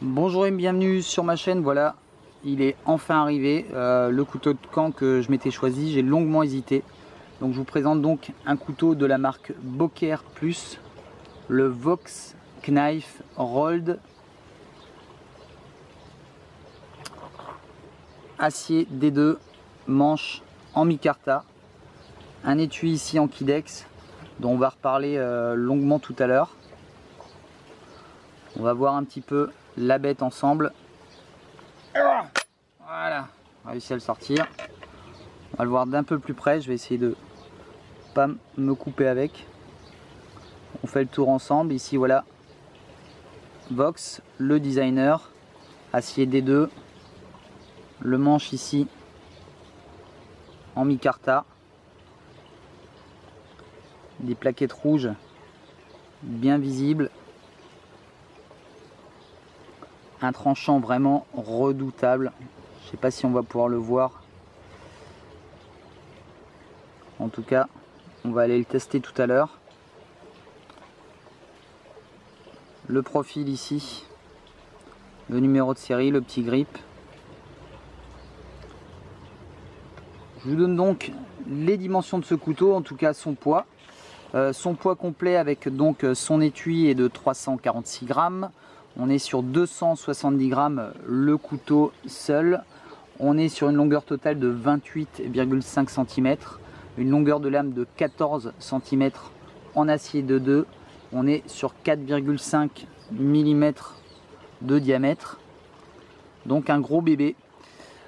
Bonjour et bienvenue sur ma chaîne. Voilà, il est enfin arrivé, le couteau de camp que je m'étais choisi. J'ai longuement hésité, donc je vous présente donc un couteau de la marque Boker Plus, le Vox Knife Rolled acier D2, manche en micarta, un étui ici en Kydex dont on va reparler longuement tout à l'heure. On va voir un petit peu la bête ensemble. Voilà, réussi à le sortir. On va le voir d'un peu plus près. Je vais essayer de pas me couper avec. On fait le tour ensemble. Ici voilà, Vox, le designer, acier D2, le manche ici en micarta, des plaquettes rouges bien visibles. Un tranchant vraiment redoutable. Je sais pas si on va pouvoir le voir. En tout cas, on va aller le tester tout à l'heure. Le profil ici, le numéro de série, le petit grip. Je vous donne donc les dimensions de ce couteau, en tout cas son poids. Son poids complet avec donc son étui est de 346 grammes. On est sur 270 grammes le couteau seul. On est sur une longueur totale de 28,5 cm. Une longueur de lame de 14 cm en acier de 2. On est sur 4,5 mm de diamètre. Donc un gros bébé.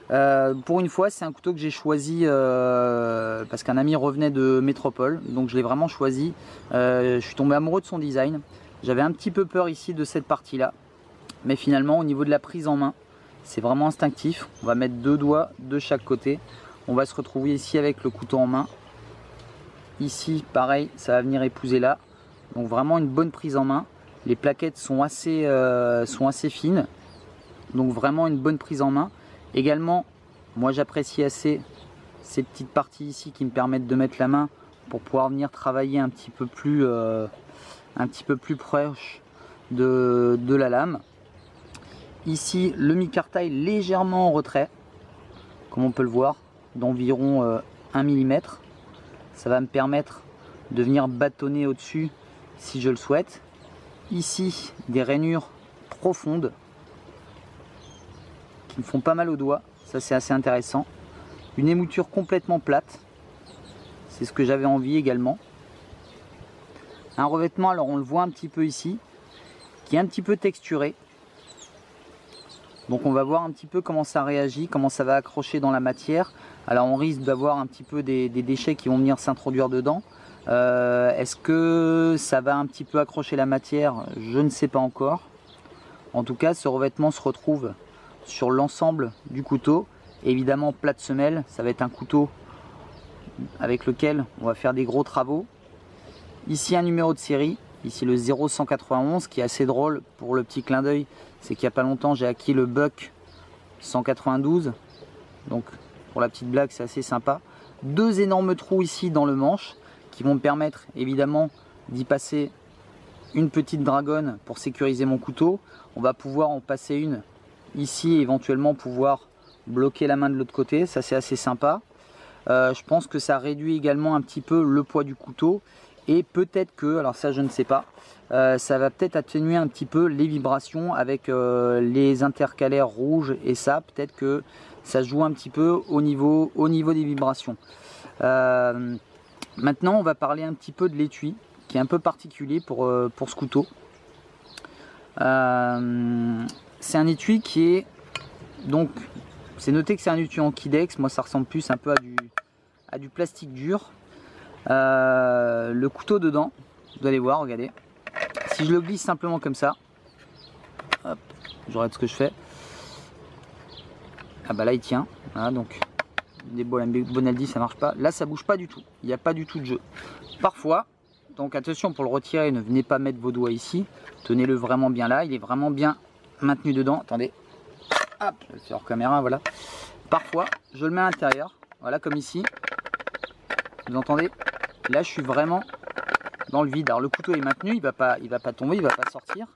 Pour une fois, c'est un couteau que j'ai choisi parce qu'un ami revenait de métropole. Donc je l'ai vraiment choisi. Je suis tombé amoureux de son design. J'avais un petit peu peur ici de cette partie là, mais finalement au niveau de la prise en main, c'est vraiment instinctif. On va mettre deux doigts de chaque côté. On va se retrouver ici avec le couteau en main. Ici pareil, ça va venir épouser là. Donc vraiment une bonne prise en main. Les plaquettes sont assez fines, donc vraiment une bonne prise en main. Également, moi j'apprécie assez ces petites parties ici qui me permettent de mettre la main pour pouvoir venir travailler un petit peu plus proche de la lame. Ici, le micarta est légèrement en retrait, comme on peut le voir, d'environ 1 mm. Ça va me permettre de venir bâtonner au-dessus si je le souhaite. Ici, des rainures profondes qui me font pas mal aux doigts, ça c'est assez intéressant. Une émouture complètement plate, c'est ce que j'avais envie également. Un revêtement, alors on le voit un petit peu ici, qui est un petit peu texturé. Donc on va voir un petit peu comment ça réagit, comment ça va accrocher dans la matière. Alors on risque d'avoir un petit peu des déchets qui vont venir s'introduire dedans. Est-ce que ça va un petit peu accrocher la matière? Je ne sais pas encore. En tout cas, ce revêtement se retrouve sur l'ensemble du couteau. Évidemment, plate semelle, ça va être un couteau avec lequel on va faire des gros travaux. Ici un numéro de série, ici le 0191, qui est assez drôle pour le petit clin d'œil, c'est qu'il n'y a pas longtemps j'ai acquis le Buck 192, donc pour la petite blague c'est assez sympa. Deux énormes trous ici dans le manche qui vont me permettre évidemment d'y passer une petite dragonne pour sécuriser mon couteau. On va pouvoir en passer une ici et éventuellement pouvoir bloquer la main de l'autre côté, ça c'est assez sympa. Je pense que ça réduit également un petit peu le poids du couteau et peut-être que, alors ça je ne sais pas, ça va peut-être atténuer un petit peu les vibrations avec les intercalaires rouges et ça, peut-être que ça joue un petit peu au niveau des vibrations. Maintenant on va parler un petit peu de l'étui qui est un peu particulier pour ce couteau. C'est un étui qui est donc, c'est noté que c'est un étui en Kydex. Moi ça ressemble plus un peu à du plastique dur. Le couteau dedans, vous allez voir, regardez. Si je le glisse simplement comme ça, hop, je regarde ce que je fais. Ah bah là il tient, voilà, donc des Bonaldi ça marche pas. Là ça bouge pas du tout, il n'y a pas du tout de jeu. Parfois, donc attention pour le retirer, ne venez pas mettre vos doigts ici. Tenez-le vraiment bien là, il est vraiment bien maintenu dedans. Attendez, hop, je vais le faire hors caméra, voilà. Parfois, je le mets à l'intérieur, voilà comme ici. Vous entendez? Là je suis vraiment dans le vide. Alors le couteau est maintenu, il va pas tomber, il va pas sortir.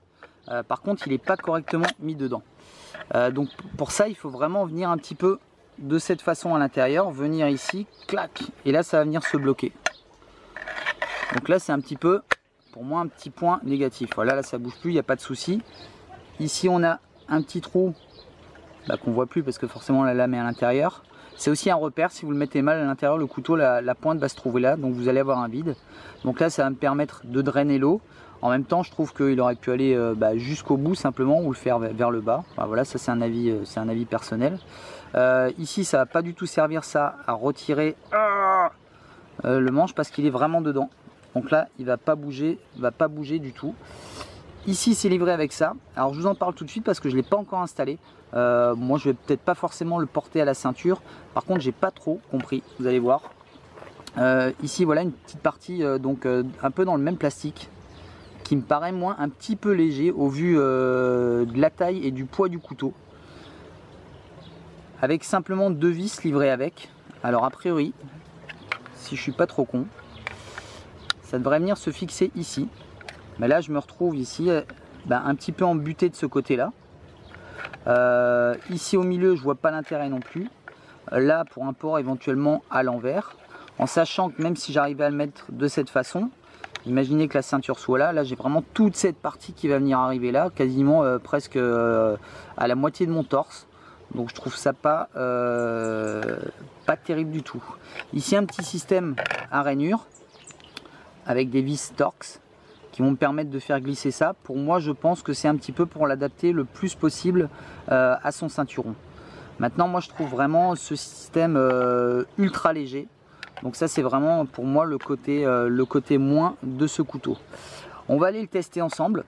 Par contre, il n'est pas correctement mis dedans. Donc pour ça, il faut vraiment venir un petit peu de cette façon à l'intérieur, venir ici, clac, et là ça va venir se bloquer. Donc là c'est un petit peu, pour moi, un petit point négatif. Voilà, là ça bouge plus, il n'y a pas de souci. Ici on a un petit trou qu'on voit plus parce que forcément la lame est à l'intérieur. C'est aussi un repère, si vous le mettez mal à l'intérieur, le couteau, la pointe va se trouver là, donc vous allez avoir un vide. Donc là ça va me permettre de drainer l'eau. En même temps, je trouve qu'il aurait pu aller jusqu'au bout simplement, ou le faire vers le bas. Enfin, voilà, ça c'est un avis personnel. Ici, ça va pas du tout servir ça à retirer le manche parce qu'il est vraiment dedans. Donc là, il va pas bouger du tout. Ici, c'est livré avec ça. Alors, je vous en parle tout de suite parce que je l'ai pas encore installé. Moi, je vais peut-être pas forcément le porter à la ceinture. Par contre, j'ai pas trop compris. Vous allez voir. Ici, voilà une petite partie un peu dans le même plastique, qui me paraît un petit peu léger au vu de la taille et du poids du couteau, avec simplement 2 vis livrées avec. Alors a priori, si je suis pas trop con, ça devrait venir se fixer ici, mais là je me retrouve ici un petit peu embuté de ce côté là. Ici au milieu je vois pas l'intérêt non plus, là pour un port éventuellement à l'envers, en sachant que même si j'arrivais à le mettre de cette façon, imaginez que la ceinture soit là, là j'ai vraiment toute cette partie qui va venir arriver là, quasiment presque à la moitié de mon torse. Donc je trouve ça pas terrible du tout. Ici un petit système à rainure avec des vis Torx qui vont me permettre de faire glisser ça. Pour moi je pense que c'est un petit peu pour l'adapter le plus possible à son ceinturon. Maintenant moi je trouve vraiment ce système ultra léger. Donc ça c'est vraiment pour moi le côté moins de ce couteau. On va aller le tester ensemble.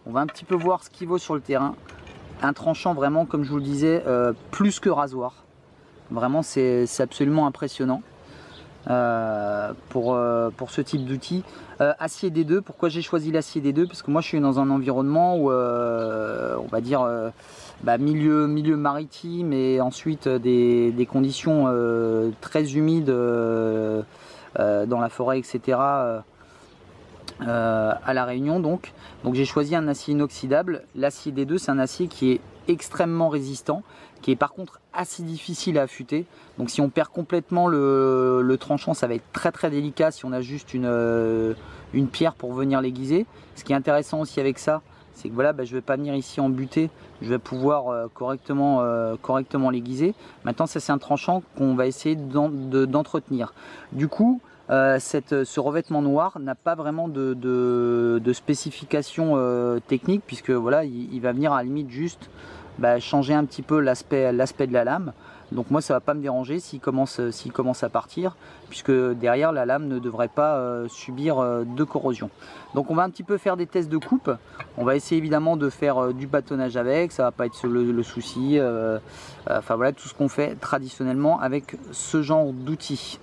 On va un petit peu voir ce qu'il vaut sur le terrain. Un tranchant vraiment, comme je vous le disais, plus que rasoir. Vraiment c'est absolument impressionnant pour ce type d'outil. Acier D2, pourquoi j'ai choisi l'acier D2? Parce que moi je suis dans un environnement où on va dire milieu maritime, et ensuite des conditions très humides dans la forêt, etc. À La Réunion. Donc j'ai choisi un acier inoxydable. L'acier D2 c'est un acier qui est extrêmement résistant, qui est par contre assez difficile à affûter. Donc si on perd complètement le tranchant, ça va être très délicat si on a juste une pierre pour venir l'aiguiser. Ce qui est intéressant aussi avec ça, c'est que voilà, je ne vais pas venir ici en buter, je vais pouvoir correctement l'aiguiser. Maintenant ça c'est un tranchant qu'on va essayer d'entretenir. Du coup ce revêtement noir n'a pas vraiment de spécification technique, puisque voilà, il va venir à la limite juste changer un petit peu l'aspect de la lame. Donc moi ça va pas me déranger s'il commence à partir, puisque derrière la lame ne devrait pas subir de corrosion. Donc on va un petit peu faire des tests de coupe. On va essayer évidemment de faire du bâtonnage avec, ça va pas être le souci. Enfin voilà, tout ce qu'on fait traditionnellement avec ce genre d'outils.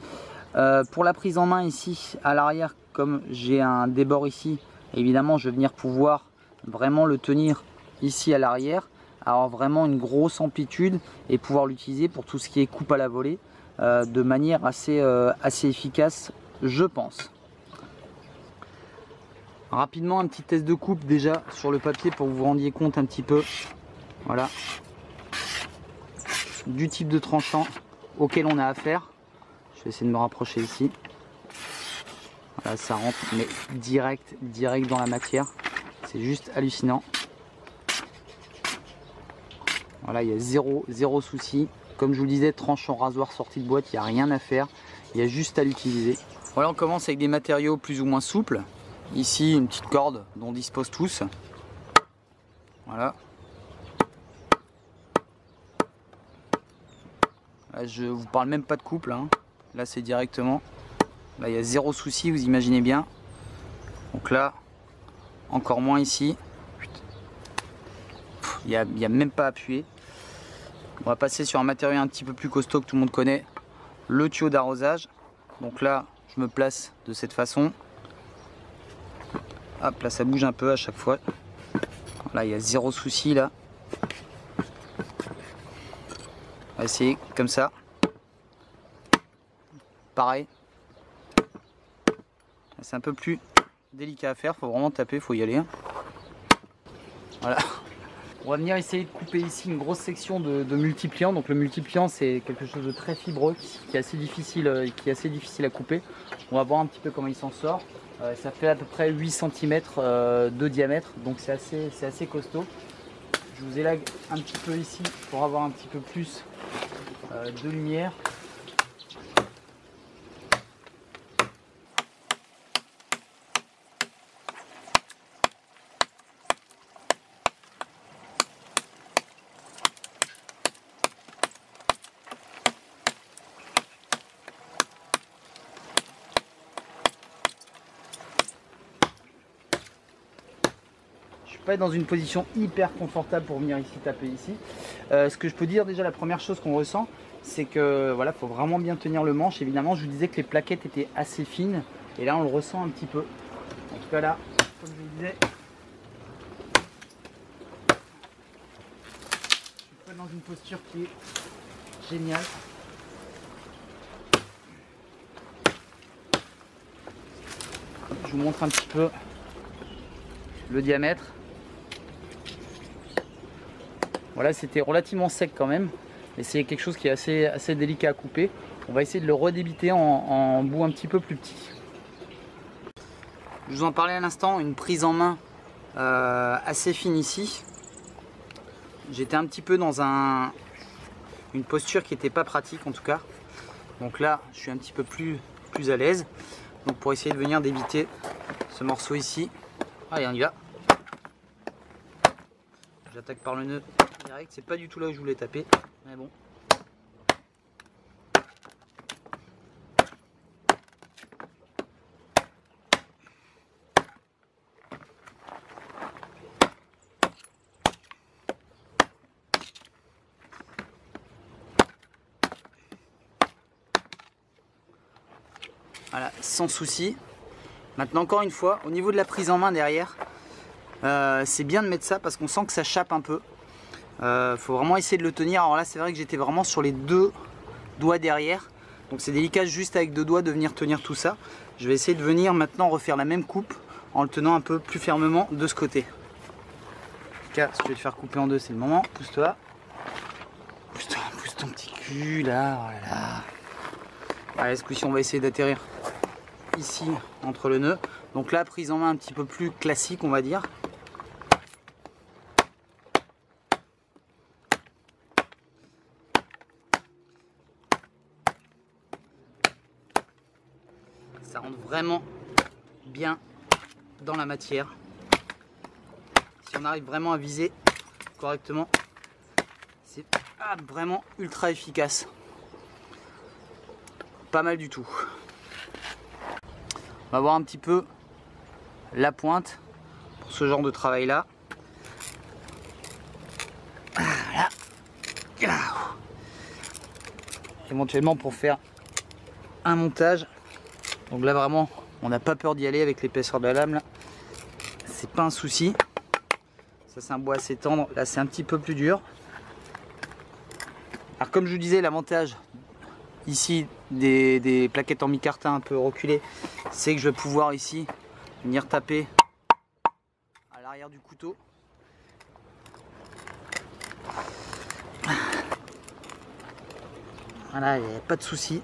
Pour la prise en main ici à l'arrière, comme j'ai un débord ici, évidemment je vais venir pouvoir vraiment le tenir ici à l'arrière, avoir vraiment une grosse amplitude et pouvoir l'utiliser pour tout ce qui est coupe à la volée de manière assez efficace, je pense. Rapidement un petit test de coupe déjà sur le papier pour que vous vous rendiez compte un petit peu, voilà, du type de tranchant auquel on a affaire. Je vais essayer de me rapprocher ici. Voilà, ça rentre mais direct dans la matière. C'est juste hallucinant. Voilà, il y a zéro souci. Comme je vous le disais, tranchant rasoir sorti de boîte, il n'y a rien à faire. Il y a juste à l'utiliser. Voilà, on commence avec des matériaux plus ou moins souples. Ici, une petite corde dont on dispose tous. Voilà. Là, je vous parle même pas de couple, hein. Là c'est directement, là il y a zéro souci, vous imaginez bien. Donc là encore moins ici, il n'y a même pas à appuyer. On va passer sur un matériau un petit peu plus costaud que tout le monde connaît, le tuyau d'arrosage. Donc là je me place de cette façon, hop là ça bouge un peu à chaque fois. Là il y a zéro souci là. On va essayer comme ça. Pareil, c'est un peu plus délicat à faire, faut vraiment taper, faut y aller. Voilà. On va venir essayer de couper ici une grosse section de multipliant. Donc le multipliant, c'est quelque chose de très fibreux qui est assez difficile, à couper. On va voir un petit peu comment il s'en sort. Ça fait à peu près 8 cm de diamètre, donc c'est assez costaud. Je vous élague un petit peu ici pour avoir un petit peu plus de lumière. Pas être dans une position hyper confortable pour venir ici taper ici. Ce que je peux dire déjà, la première chose qu'on ressent, c'est que voilà, faut vraiment bien tenir le manche. Évidemment, je vous disais que les plaquettes étaient assez fines et là on le ressent un petit peu. En tout cas là, comme je vous disais, je suis pas dans une posture qui est géniale. Je vous montre un petit peu le diamètre. Voilà, c'était relativement sec quand même, mais c'est quelque chose qui est assez délicat à couper. On va essayer de le redébiter en bout un petit peu plus petit. Je vous en parlais à l'instant, une prise en main assez fine ici. J'étais un petit peu dans une posture qui n'était pas pratique en tout cas. Donc là, je suis un petit peu plus à l'aise. Donc pour essayer de venir débiter ce morceau ici. Allez, on y va. J'attaque par le nœud direct, c'est pas du tout là où je voulais taper, mais bon. Voilà, sans souci. Maintenant, encore une fois, au niveau de la prise en main derrière, c'est bien de mettre ça parce qu'on sent que ça chape un peu. Faut vraiment essayer de le tenir. Alors là, c'est vrai que j'étais vraiment sur les 2 doigts derrière. Donc c'est délicat juste avec 2 doigts de venir tenir tout ça. Je vais essayer de venir maintenant refaire la même coupe en le tenant un peu plus fermement de ce côté. En tout cas, si tu veux te faire couper en 2, c'est le moment. Pousse-toi. Pousse-toi, pousse ton petit cul là. Oh là là. Allez, ce coup-ci, on va essayer d'atterrir ici entre le nœud. Donc là, prise en main un petit peu plus classique, on va dire. Ça rentre vraiment bien dans la matière. Si on arrive vraiment à viser correctement, c'est vraiment ultra efficace. Pas mal du tout. On va voir un petit peu la pointe pour ce genre de travail là. Voilà. Éventuellement pour faire un montage. Donc là vraiment on n'a pas peur d'y aller avec l'épaisseur de la lame là. C'est pas un souci. Ça c'est un bois assez tendre. Là c'est un petit peu plus dur. Alors comme je vous disais, l'avantage ici des plaquettes en micarta un peu reculées, c'est que je vais pouvoir ici venir taper à l'arrière du couteau. Voilà, il n'y a pas de souci.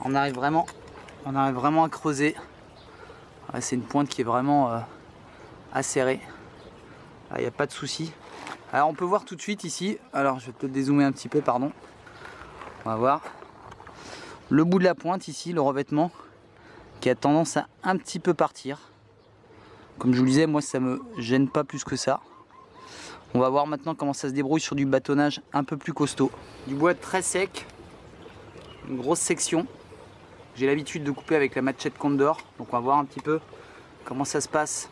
On arrive vraiment à creuser. C'est une pointe qui est vraiment acérée. Il n'y a pas de souci. Alors on peut voir tout de suite ici. Alors je vais peut-être dézoomer un petit peu, pardon. On va voir le bout de la pointe ici, le revêtement, qui a tendance à un petit peu partir. Comme je vous le disais, moi ça me gêne pas plus que ça. On va voir maintenant comment ça se débrouille sur du bâtonnage un peu plus costaud. Du bois très sec, une grosse section. J'ai l'habitude de couper avec la Machete Condor, donc on va voir un petit peu comment ça se passe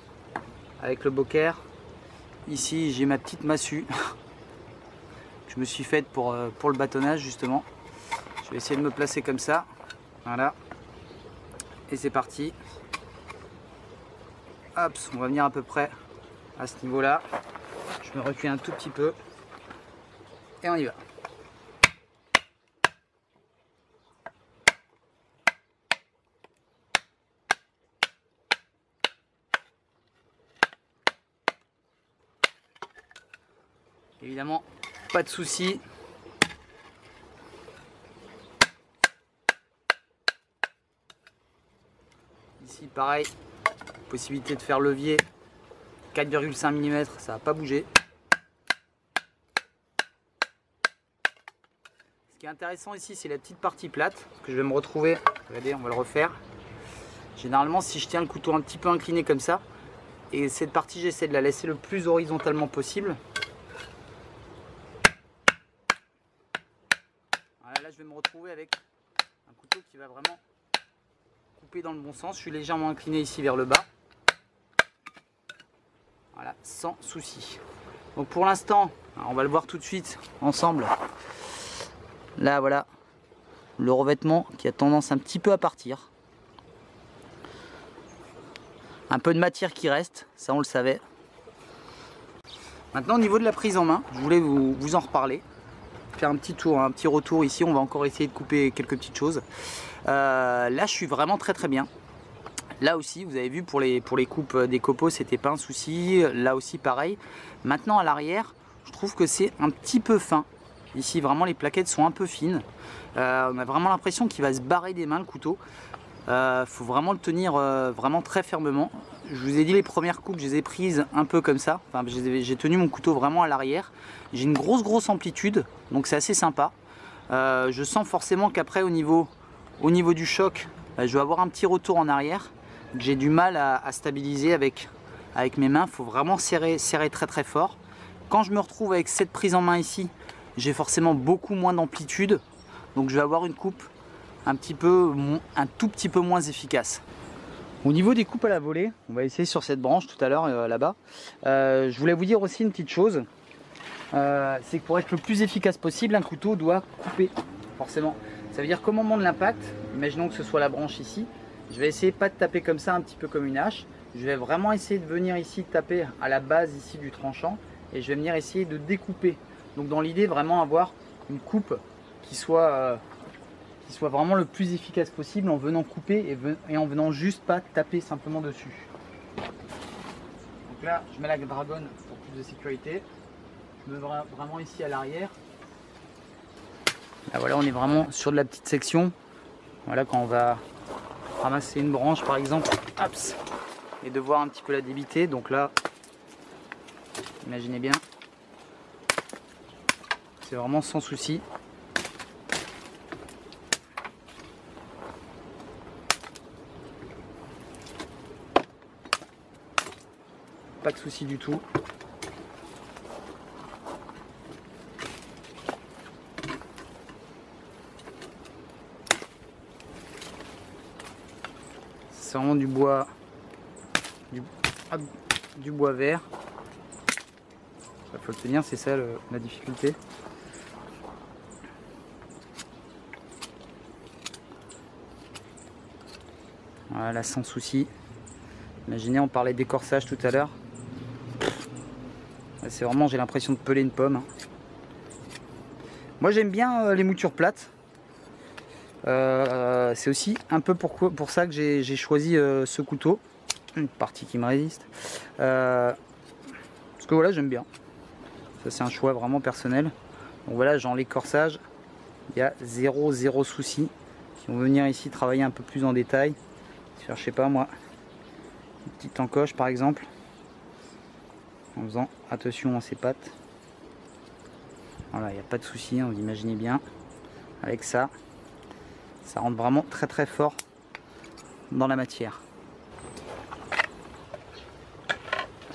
avec le boker. Ici j'ai ma petite massue que je me suis faite pour le bâtonnage justement. Je vais essayer de me placer comme ça, voilà, et c'est parti. Hop, on va venir à peu près à ce niveau là. Je me recule un tout petit peu et on y va. Évidemment, pas de souci. Ici pareil, possibilité de faire levier 4,5 mm, ça va pas bouger. Ce qui est intéressant ici, c'est la petite partie plate, parce que je vais me retrouver, regardez, on va le refaire. Généralement, si je tiens le couteau un petit peu incliné comme ça, et cette partie, j'essaie de la laisser le plus horizontalement possible. Voilà, là, je vais me retrouver avec un couteau qui va vraiment couper dans le bon sens. Je suis légèrement incliné ici vers le bas. Voilà, sans souci. Donc pour l'instant, on va le voir tout de suite ensemble. Là, voilà, le revêtement qui a tendance un petit peu à partir. Un peu de matière qui reste, ça on le savait. Maintenant au niveau de la prise en main, je voulais vous en reparler. Faire un petit tour, un petit retour ici, on va encore essayer de couper quelques petites choses. Là je suis vraiment très bien. Là aussi vous avez vu pour les coupes des copeaux c'était pas un souci. Là aussi pareil. Maintenant à l'arrière je trouve que c'est un petit peu fin. Ici vraiment les plaquettes sont un peu fines. On a vraiment l'impression qu'il va se barrer des mains le couteau. Faut vraiment le tenir vraiment très fermement. Je vous ai dit les premières coupes, je les ai prises un peu comme ça. Enfin, j'ai tenu mon couteau vraiment à l'arrière. J'ai une grosse amplitude, donc c'est assez sympa. Je sens forcément qu'après au niveau du choc, je vais avoir un petit retour en arrière. J'ai du mal à stabiliser avec mes mains. Il faut vraiment serrer très fort. Quand je me retrouve avec cette prise en main ici, j'ai forcément beaucoup moins d'amplitude. Donc je vais avoir une coupe un tout petit peu moins efficace. Au niveau des coupes à la volée, on va essayer sur cette branche tout à l'heure là-bas. Je voulais vous dire aussi une petite chose, c'est que pour être le plus efficace possible, un couteau doit couper, forcément. Ça veut dire qu'au moment de l'impact, imaginons que ce soit la branche ici, je vais essayer pas de taper comme ça, un petit peu comme une hache. Je vais vraiment essayer de venir ici taper à la base ici du tranchant et je vais venir essayer de découper. Donc dans l'idée vraiment avoir une coupe qui soit vraiment le plus efficace possible en venant couper et en venant juste pas taper simplement dessus. Donc là, je mets la dragonne pour plus de sécurité. Je me mets vraiment ici à l'arrière. Là voilà, on est vraiment sur de la petite section. Voilà, quand on va ramasser une branche par exemple, hops, et de voir un petit peu la débiter. Donc là, imaginez bien, c'est vraiment sans souci. Pas de souci du tout. C'est vraiment du bois, du bois vert. Il faut le tenir, c'est ça la difficulté. Voilà, sans souci. Imaginez, on parlait d'écorçage tout à l'heure. C'est vraiment, j'ai l'impression de peler une pomme. Moi j'aime bien les moutures plates. C'est aussi un peu pour ça que j'ai choisi ce couteau. Une partie qui me résiste. Parce que voilà, j'aime bien. Ça c'est un choix vraiment personnel. Donc voilà, genre l'écorçage, il y a zéro souci. Si on veut venir ici travailler un peu plus en détail, faire, je sais pas moi, une petite encoche par exemple. En faisant attention à ses pattes. Voilà, il n'y a pas de souci, vous imaginez bien. Avec ça, ça rentre vraiment très fort dans la matière.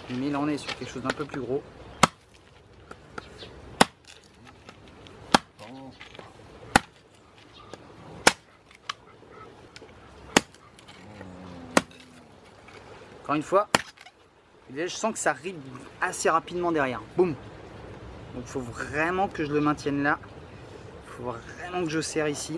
Mais là on est sur quelque chose d'un peu plus gros. Encore une fois, je sens que ça ride assez rapidement derrière. Boum. Donc il faut vraiment que je le maintienne là. Il faut vraiment que je serre ici.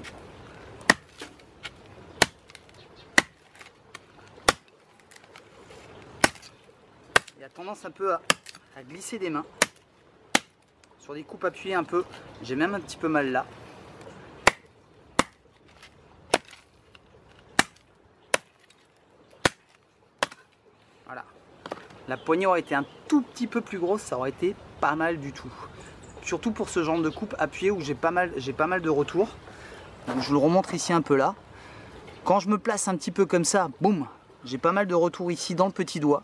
Il a tendance un peu à glisser des mains. Sur des coupes appuyées un peu. J'ai même un petit peu mal là. Voilà. La poignée aurait été un tout petit peu plus grosse, ça aurait été pas mal du tout. surtout pour ce genre de coupe appuyée où j'ai pas mal de retours. Donc, je vous le remontre ici un peu là. Quand je me place un petit peu comme ça, boum, j'ai pas mal de retours ici dans le petit doigt.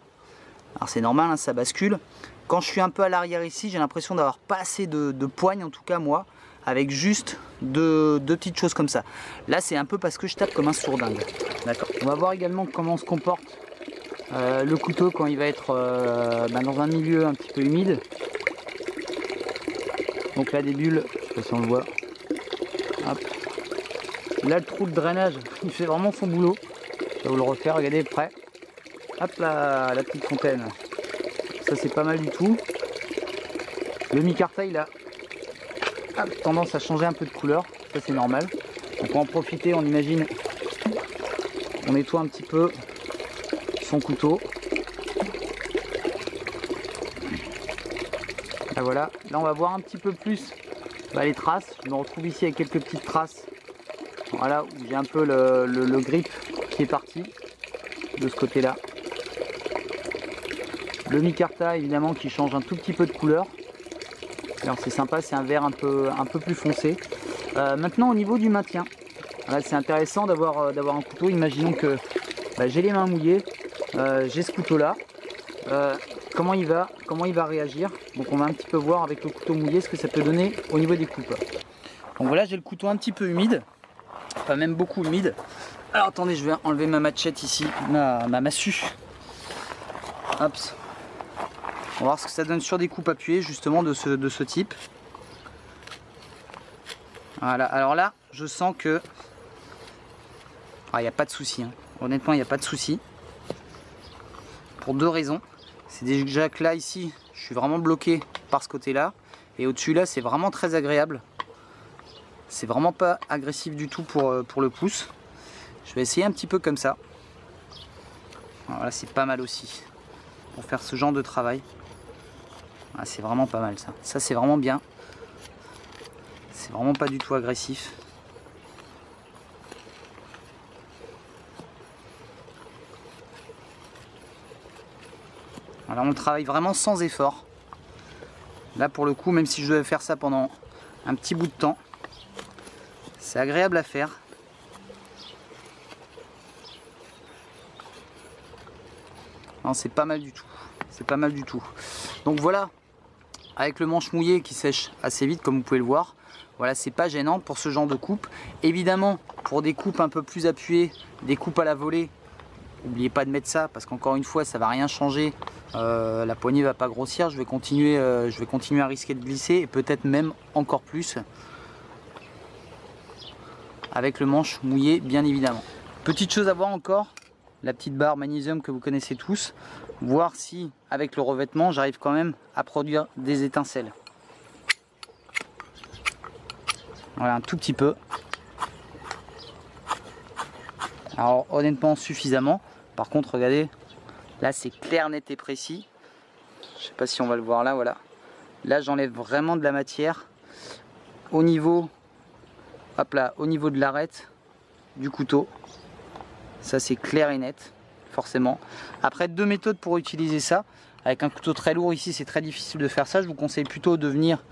Alors c'est normal, hein, ça bascule. Quand je suis un peu à l'arrière ici, j'ai l'impression d'avoir pas assez de poigne, en tout cas moi, avec juste deux petites choses comme ça. Là c'est un peu parce que je tape comme un sourdingue. D'accord. On va voir également comment se comporte le couteau quand il va être dans un milieu un petit peu humide. Donc là des bulles, je sais pas si on le voit. Hop. Là le trou de drainage, il fait vraiment son boulot. Je vais vous le refaire, regardez près. Hop là, la petite fontaine. Ça c'est pas mal du tout. Le micarta il a tendance à changer un peu de couleur. Ça c'est normal. Donc on va en profiter, on imagine. On nettoie un petit peu son couteau. Là voilà. Là on va voir un petit peu plus les traces. Je me retrouve ici avec quelques petites traces. Voilà, où j'ai un peu le grip qui est parti de ce côté là. Le micarta évidemment qui change un tout petit peu de couleur. Alors c'est sympa, c'est un vert un peu plus foncé. Maintenant au niveau du maintien, c'est intéressant d'avoir un couteau. Imaginons que j'ai les mains mouillées, j'ai ce couteau là. Comment il va réagir. Donc on va un petit peu voir avec le couteau mouillé ce que ça peut donner au niveau des coupes. Donc voilà, j'ai le couteau un petit peu humide, enfin même beaucoup humide. Alors attendez, je vais enlever ma machette ici, ma massue. Hop. On va voir ce que ça donne sur des coupes appuyées justement de ce type. Voilà, alors là je sens que il n'y a pas de souci, hein. Honnêtement il n'y a pas de souci. Pour deux raisons. C'est déjà que là ici je suis vraiment bloqué par ce côté là. Et au-dessus là c'est vraiment très agréable. C'est vraiment pas agressif du tout pour le pouce. Je vais essayer un petit peu comme ça. Voilà, c'est pas mal aussi pour faire ce genre de travail. Ah, c'est vraiment pas mal ça. Ça c'est vraiment bien. C'est vraiment pas du tout agressif. Alors on travaille vraiment sans effort. Là pour le coup, même si je devais faire ça pendant un petit bout de temps, c'est agréable à faire. Non, c'est pas mal du tout. C'est pas mal du tout. Donc voilà, avec le manche mouillé qui sèche assez vite comme vous pouvez le voir, voilà, c'est pas gênant pour ce genre de coupe. Évidemment, pour des coupes un peu plus appuyées, des coupes à la volée, n'oubliez pas de mettre ça parce qu'encore une fois, ça va rien changer. La poignée va pas grossir. Je vais continuer à risquer de glisser et peut-être même encore plus avec le manche mouillé, bien évidemment. Petite chose à voir encore, la petite barre magnésium que vous connaissez tous, voir si avec le revêtement j'arrive quand même à produire des étincelles. Voilà, un tout petit peu. Alors honnêtement suffisamment. Par contre regardez, là c'est clair, net et précis. Je sais pas si on va le voir là, voilà. Là j'enlève vraiment de la matière au niveau, hop là, au niveau de l'arête du couteau. Ça c'est clair et net, forcément. Après, deux méthodes pour utiliser ça. Avec un couteau très lourd ici, c'est très difficile de faire ça. Je vous conseille plutôt de venir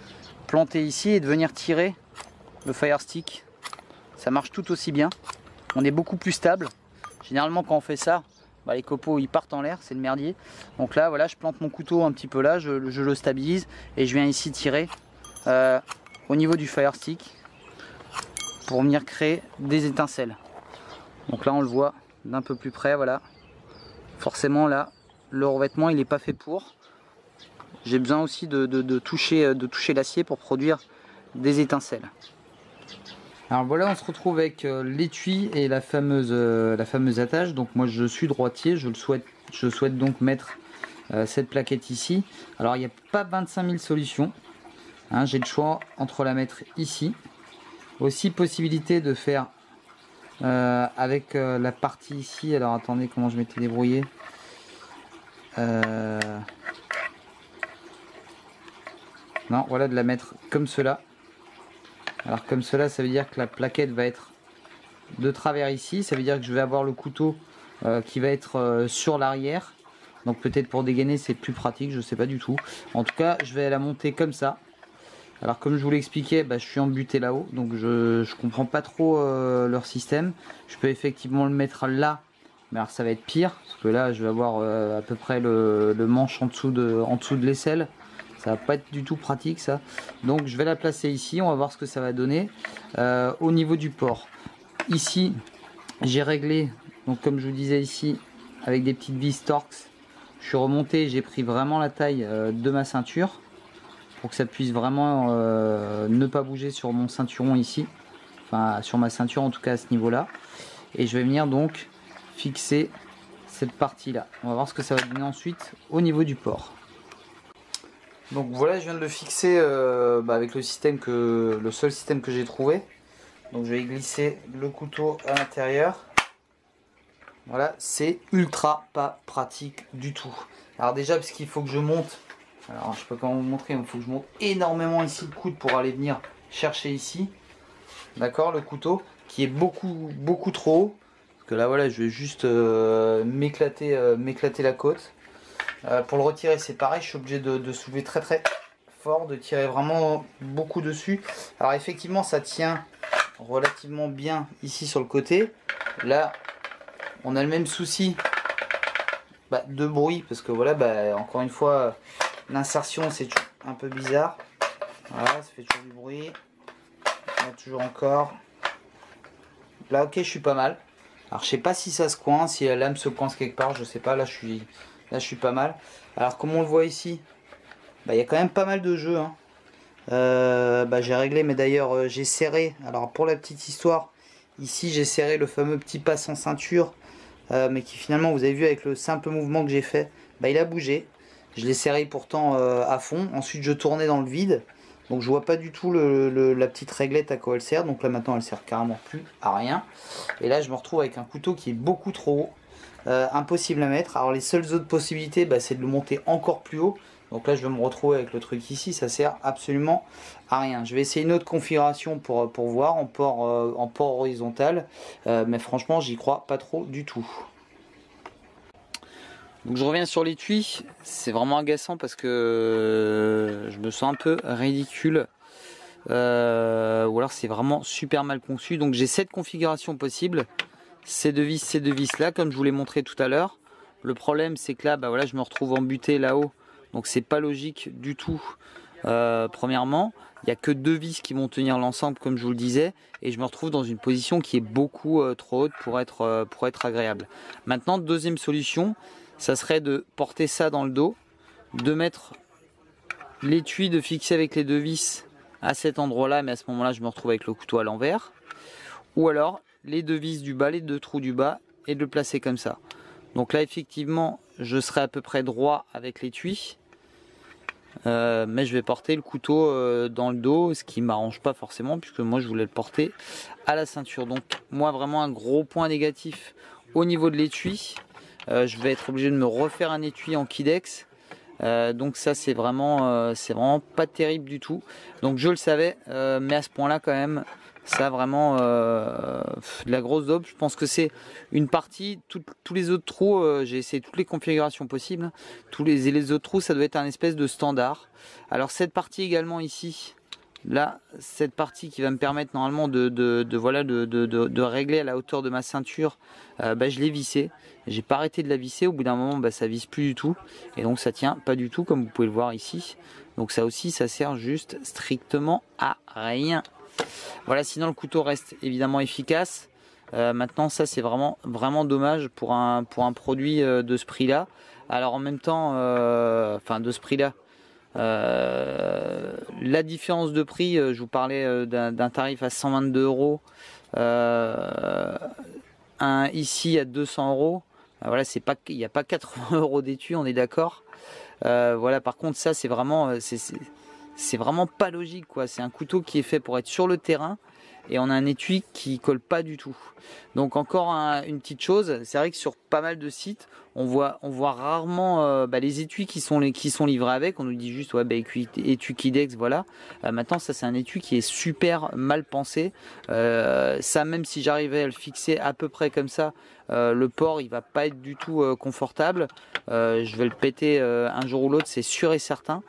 planter ici et de venir tirer le fire stick. Ça marche tout aussi bien. On est beaucoup plus stable. Généralement quand on fait ça, les copeaux ils partent en l'air, c'est le merdier. Donc là voilà, je plante mon couteau un petit peu là, je le stabilise et je viens ici tirer au niveau du fire stick pour venir créer des étincelles. Donc là on le voit d'un peu plus près, voilà. Forcément là, le revêtement il n'est pas fait pour. J'ai besoin aussi de toucher l'acier pour produire des étincelles. Alors voilà, on se retrouve avec l'étui et la fameuse attache. Donc moi je suis droitier, je souhaite donc mettre cette plaquette ici. Alors il n'y a pas 25 000 solutions, hein, j'ai le choix entre la mettre ici, aussi possibilité de faire avec la partie ici. Alors attendez, comment je m'étais débrouillé, non voilà, de la mettre comme cela. Alors comme cela, ça veut dire que la plaquette va être de travers ici, ça veut dire que je vais avoir le couteau qui va être sur l'arrière. Donc peut-être pour dégainer c'est plus pratique, je sais pas du tout. En tout cas je vais la monter comme ça. Alors comme je vous l'expliquais, je suis embuté là-haut, donc je comprends pas trop leur système. Je peux effectivement le mettre là, mais alors ça va être pire, parce que là je vais avoir à peu près le manche en dessous de l'aisselle. Ça va pas être du tout pratique ça. Donc je vais la placer ici, on va voir ce que ça va donner. Au niveau du port, ici j'ai réglé, donc comme je vous disais ici, avec des petites vis Torx. Je suis remonté, j'ai pris vraiment la taille de ma ceinture, pour que ça puisse vraiment ne pas bouger sur mon ceinturon ici, enfin sur ma ceinture en tout cas à ce niveau là, et je vais venir donc fixer cette partie là. On va voir ce que ça va donner ensuite au niveau du port. Donc voilà, je viens de le fixer avec le seul système que j'ai trouvé. Donc je vais glisser le couteau à l'intérieur. Voilà, c'est ultra pas pratique du tout. Alors déjà parce qu'il faut que je monte. Alors je sais pas comment vous montrer, il faut que je monte énormément ici le coude pour aller venir chercher ici. D'accord, le couteau qui est beaucoup trop haut. Parce que là voilà, je vais juste m'éclater la côte. Pour le retirer c'est pareil, je suis obligé de soulever très fort, de tirer vraiment beaucoup dessus. Alors effectivement ça tient relativement bien ici sur le côté. Là on a le même souci de bruit, parce que voilà, encore une fois, l'insertion c'est un peu bizarre. Voilà, ça fait toujours du bruit. Là, toujours encore. Là, ok, je suis pas mal. Alors, je sais pas si ça se coince, si la lame se coince quelque part, je sais pas. Là, je suis pas mal. Alors, comme on le voit ici, il y a quand même pas mal de jeux. Hein. J'ai réglé, mais d'ailleurs, j'ai serré. Alors, pour la petite histoire, ici, j'ai serré le fameux petit passe en ceinture. Mais qui finalement, vous avez vu avec le simple mouvement que j'ai fait, il a bougé. Je l'ai serré pourtant à fond. Ensuite, je tournais dans le vide. Donc, je vois pas du tout la petite réglette à quoi elle sert. Donc là, maintenant, elle sert carrément plus à rien. Et là, je me retrouve avec un couteau qui est beaucoup trop haut. Impossible à mettre. Alors, les seules autres possibilités, c'est de le monter encore plus haut. Donc là, je vais me retrouver avec le truc ici. Ça sert absolument à rien. Je vais essayer une autre configuration pour voir en port horizontal. Mais franchement, j'y crois pas trop du tout. Donc je reviens sur l'étui. C'est vraiment agaçant parce que je me sens un peu ridicule. Ou alors c'est vraiment super mal conçu. Donc j'ai 7 configurations possibles. Ces deux vis là, comme je vous l'ai montré tout à l'heure. Le problème c'est que là, je me retrouve embuté là-haut. Donc c'est pas logique du tout. Premièrement, il n'y a que 2 vis qui vont tenir l'ensemble comme je vous le disais, et je me retrouve dans une position qui est beaucoup trop haute pour être agréable. Maintenant, deuxième solution, ça serait de porter ça dans le dos, de mettre l'étui, de fixer avec les 2 vis à cet endroit là, mais à ce moment là je me retrouve avec le couteau à l'envers, ou alors les 2 vis du bas, les 2 trous du bas, et de le placer comme ça. Donc là effectivement je serai à peu près droit avec l'étui. Mais je vais porter le couteau dans le dos, ce qui m'arrange pas forcément puisque moi je voulais le porter à la ceinture. Donc moi vraiment un gros point négatif au niveau de l'étui. Je vais être obligé de me refaire un étui en Kydex. Donc ça c'est vraiment pas terrible du tout. Donc je le savais, mais à ce point là quand même, ça vraiment de la grosse daube. Je pense que c'est une partie, tous les autres trous, j'ai essayé toutes les configurations possibles. Les autres trous, ça doit être un espèce de standard. Alors cette partie également ici, là, cette partie qui va me permettre normalement de régler à la hauteur de ma ceinture, je l'ai vissée. J'ai pas arrêté de la visser. Au bout d'un moment, ça visse plus du tout, et donc ça tient pas du tout, comme vous pouvez le voir ici. Donc ça aussi, ça sert juste strictement à rien. Voilà, sinon le couteau reste évidemment efficace. Maintenant ça c'est vraiment dommage pour un produit de ce prix là. Alors en même temps, de ce prix là, la différence de prix, je vous parlais d'un tarif à 122 €, ici à 200 €. Voilà, il n'y a pas 80 € d'étui, on est d'accord. Voilà, par contre ça c'est vraiment pas logique quoi. C'est un couteau qui est fait pour être sur le terrain, et on a un étui qui colle pas du tout. Donc encore une petite chose, c'est vrai que sur pas mal de sites on voit rarement les étuis qui sont livrés avec. On nous dit juste étui Kydex, voilà. Maintenant ça c'est un étui qui est super mal pensé. Ça, même si j'arrivais à le fixer à peu près comme ça, le port il va pas être du tout confortable. Je vais le péter un jour ou l'autre, c'est sûr et certain.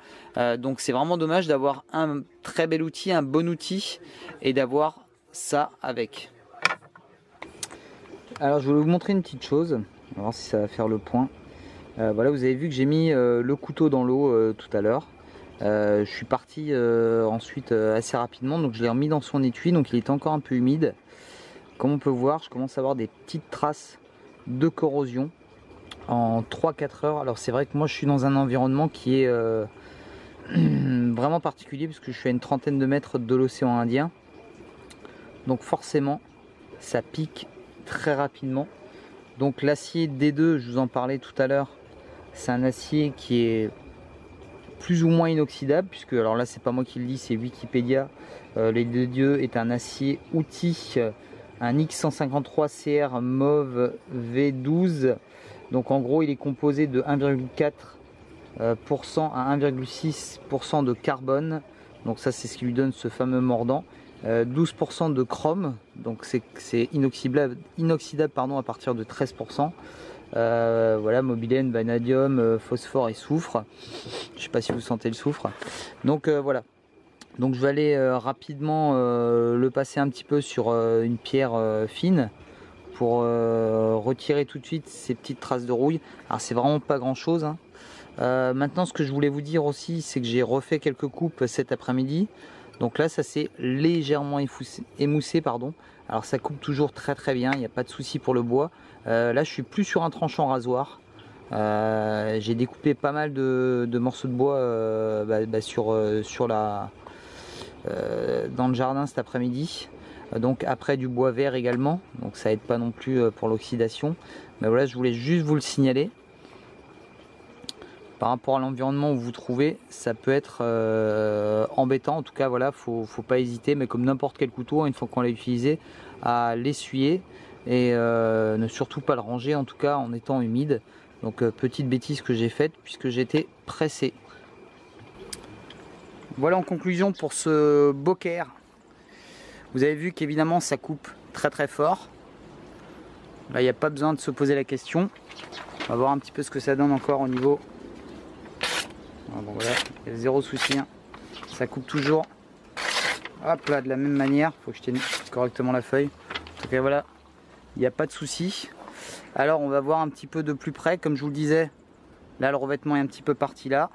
Donc c'est vraiment dommage d'avoir un très bel outil, un bon outil, et d'avoir ça avec. Alors je voulais vous montrer une petite chose, on va voir si ça va faire le point. Voilà, vous avez vu que j'ai mis le couteau dans l'eau tout à l'heure. Je suis parti ensuite assez rapidement, donc je l'ai remis dans son étui, donc il est encore un peu humide. Comme on peut voir, je commence à avoir des petites traces de corrosion en 3-4 heures. Alors c'est vrai que moi je suis dans un environnement qui est vraiment particulier, puisque je suis à une trentaine de mètres de l'océan Indien. Donc forcément, ça pique très rapidement. Donc l'acier D2, je vous en parlais tout à l'heure, c'est un acier qui est plus ou moins inoxydable, puisque, alors là c'est pas moi qui le dis, c'est Wikipédia. Les D2 est un acier outil, un X153CR mauve V12. Donc en gros il est composé de 1,4% à 1,6% de carbone. Donc ça c'est ce qui lui donne ce fameux mordant. 12% de chrome, donc c'est inoxydable pardon, à partir de 13%. Voilà, molybdène, vanadium, phosphore et soufre. Je sais pas si vous sentez le soufre. Donc voilà. Donc je vais aller rapidement le passer un petit peu sur une pierre fine pour retirer tout de suite ces petites traces de rouille. Alors c'est vraiment pas grand chose, hein. Maintenant ce que je voulais vous dire aussi, c'est que j'ai refait quelques coupes cet après-midi. Donc là ça s'est légèrement émoussé, pardon. Alors ça coupe toujours très très bien, il n'y a pas de souci pour le bois. Là je suis plus sur un tranchant rasoir. J'ai découpé pas mal de morceaux de bois dans le jardin cet après-midi. Donc après du bois vert également, donc ça aide pas non plus pour l'oxydation. Mais voilà, je voulais juste vous le signaler. Par rapport à l'environnement où vous vous trouvez, ça peut être embêtant. En tout cas, voilà, faut pas hésiter, mais comme n'importe quel couteau, une fois qu'on l'a utilisé, à l'essuyer et ne surtout pas le ranger, en tout cas en étant humide. Donc petite bêtise que j'ai faite puisque j'étais pressé. Voilà en conclusion pour ce Boker. Vous avez vu qu'évidemment ça coupe très très fort. Là il n'y a pas besoin de se poser la question. On va voir un petit peu ce que ça donne encore au niveau. Ah bon, voilà, il y a zéro souci, hein. Ça coupe toujours. Hop là, de la même manière. Il faut que je tienne correctement la feuille. Donc voilà, il n'y a pas de souci. Alors on va voir un petit peu de plus près. Comme je vous le disais, là le revêtement est un petit peu parti là.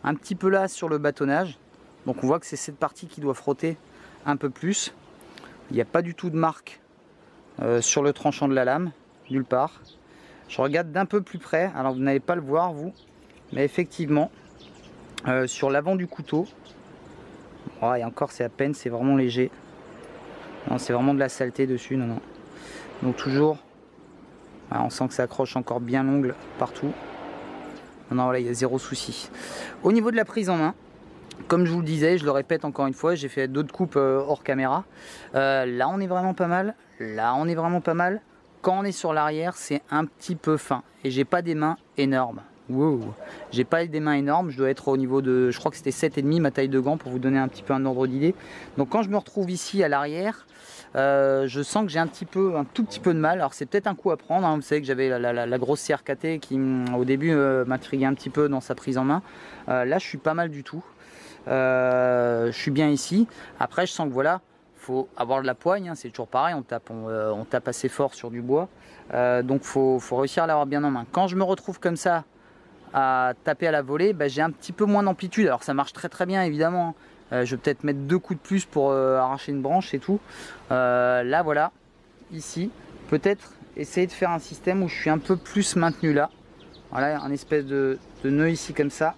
Un petit peu là sur le bâtonnage. Donc on voit que c'est cette partie qui doit frotter un peu plus. Il n'y a pas du tout de marque sur le tranchant de la lame, nulle part. Je regarde d'un peu plus près. Alors vous n'allez pas le voir vous, mais effectivement, sur l'avant du couteau, oh, et encore c'est à peine, c'est vraiment léger. Non, c'est vraiment de la saleté dessus, non. Donc toujours, on sent que ça accroche encore bien l'ongle partout. Non, voilà, il y a zéro souci. Au niveau de la prise en main, comme je vous le disais, je le répète encore une fois, j'ai fait d'autres coupes hors caméra. Là on est vraiment pas mal. Là on est vraiment pas mal. Quand on est sur l'arrière, c'est un petit peu fin. Et j'ai pas des mains énormes. Wow. J'ai pas des mains énormes, je dois être au niveau de, je crois que c'était 7,5 ma taille de gant, pour vous donner un petit peu un ordre d'idée. Donc quand je me retrouve ici à l'arrière, je sens que j'ai un tout petit peu de mal. Alors c'est peut-être un coup à prendre, hein. Vous savez que j'avais la grosse CRKT qui au début m'intriguait un petit peu dans sa prise en main. Là je suis pas mal du tout. Je suis bien ici. Après je sens que voilà, faut avoir de la poigne, hein. C'est toujours pareil, on tape assez fort sur du bois. Donc faut réussir à l'avoir bien en main. Quand je me retrouve comme ça à taper à la volée, bah, j'ai un petit peu moins d'amplitude. Alors ça marche très très bien évidemment, hein. Je vais peut-être mettre 2 coups de plus pour arracher une branche et tout. Là voilà, ici, peut-être essayer de faire un système où je suis un peu plus maintenu là. Voilà, un espèce de nœud ici comme ça.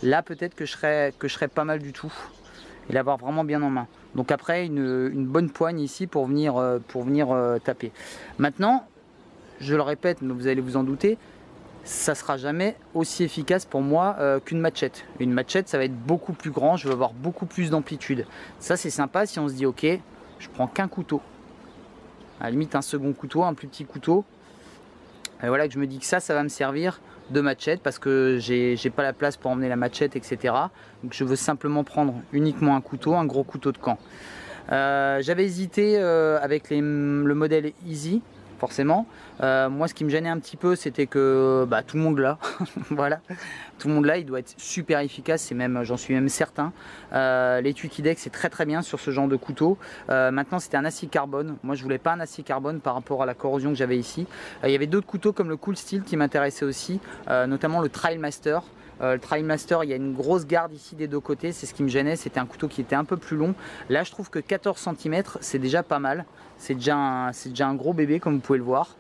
Là peut-être que je serais pas mal du tout. Et l'avoir vraiment bien en main. Donc après une bonne poigne ici pour venir taper. Maintenant, je le répète, mais vous allez vous en douter, ça sera jamais aussi efficace pour moi qu'une machette. Une machette, ça va être beaucoup plus grand, je vais avoir beaucoup plus d'amplitude. Ça c'est sympa si on se dit ok, je prends qu'un couteau. À la limite un second couteau, un plus petit couteau. Et voilà que je me dis que ça va me servir de machette parce que j'ai pas la place pour emmener la machette, etc. Donc je veux simplement prendre uniquement un couteau, un gros couteau de camp. J'avais hésité avec le modèle Easy. forcément. Moi ce qui me gênait un petit peu c'était que tout le monde l'a, voilà, tout le monde l'a, il doit être super efficace, j'en suis même certain. L'étui Kydex c'est très bien sur ce genre de couteau. Maintenant c'était un acier carbone, moi je voulais pas un acier carbone par rapport à la corrosion que j'avais ici. Il y avait d'autres couteaux comme le Cool Steel qui m'intéressaient aussi, notamment le Trailmaster. Le Trailmaster, il y a une grosse garde ici des deux côtés, c'est ce qui me gênait, c'était un couteau qui était un peu plus long. Là je trouve que 14 cm c'est déjà pas mal, c'est déjà un gros bébé comme vous pouvez le voir.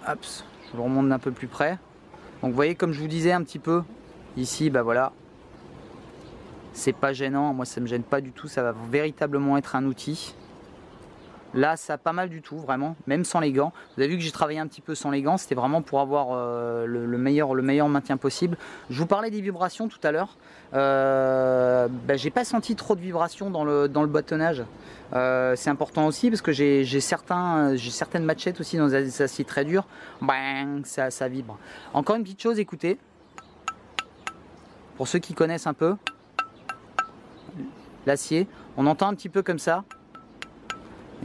Hop, je le remonte d'un peu plus près. Donc vous voyez, comme je vous disais un petit peu, ici voilà, c'est pas gênant, moi ça me gêne pas du tout, ça va véritablement être un outil. Là ça a pas mal du tout, vraiment, même sans les gants. Vous avez vu que j'ai travaillé un petit peu sans les gants, c'était vraiment pour avoir le meilleur maintien possible. Je vous parlais des vibrations tout à l'heure. J'ai pas senti trop de vibrations dans le bâtonnage. C'est important aussi parce que j'ai certaines matchettes aussi dans des aciers très durs. Bang, ça vibre. Encore une petite chose, écoutez. Pour ceux qui connaissent un peu l'acier, on entend un petit peu comme ça.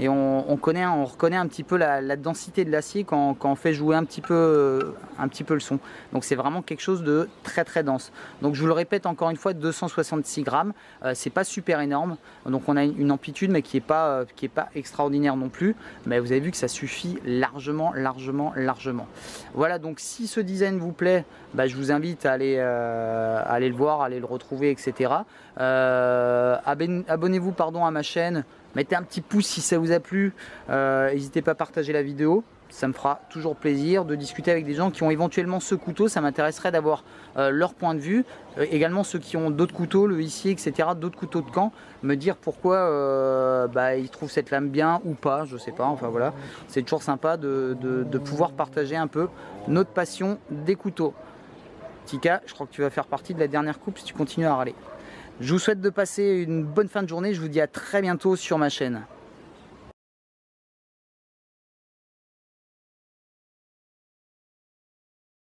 Et on reconnaît un petit peu la densité de l'acier quand on fait jouer un petit peu le son. Donc c'est vraiment quelque chose de très dense. Donc je vous le répète encore une fois, 266 grammes, c'est pas super énorme. Donc on a une amplitude mais qui est pas extraordinaire non plus. Mais vous avez vu que ça suffit largement. Voilà, donc si ce design vous plaît, je vous invite à aller le voir, à aller le retrouver, etc. Abonnez-vous à ma chaîne. Mettez un petit pouce si ça vous a plu, n'hésitez pas à partager la vidéo, ça me fera toujours plaisir de discuter avec des gens qui ont éventuellement ce couteau, ça m'intéresserait d'avoir leur point de vue, également ceux qui ont d'autres couteaux, le ici, etc., d'autres couteaux de camp, me dire pourquoi ils trouvent cette lame bien ou pas, je sais pas, enfin voilà, c'est toujours sympa de pouvoir partager un peu notre passion des couteaux. Tika, je crois que tu vas faire partie de la dernière coupe si tu continues à râler. Je vous souhaite de passer une bonne fin de journée, je vous dis à très bientôt sur ma chaîne.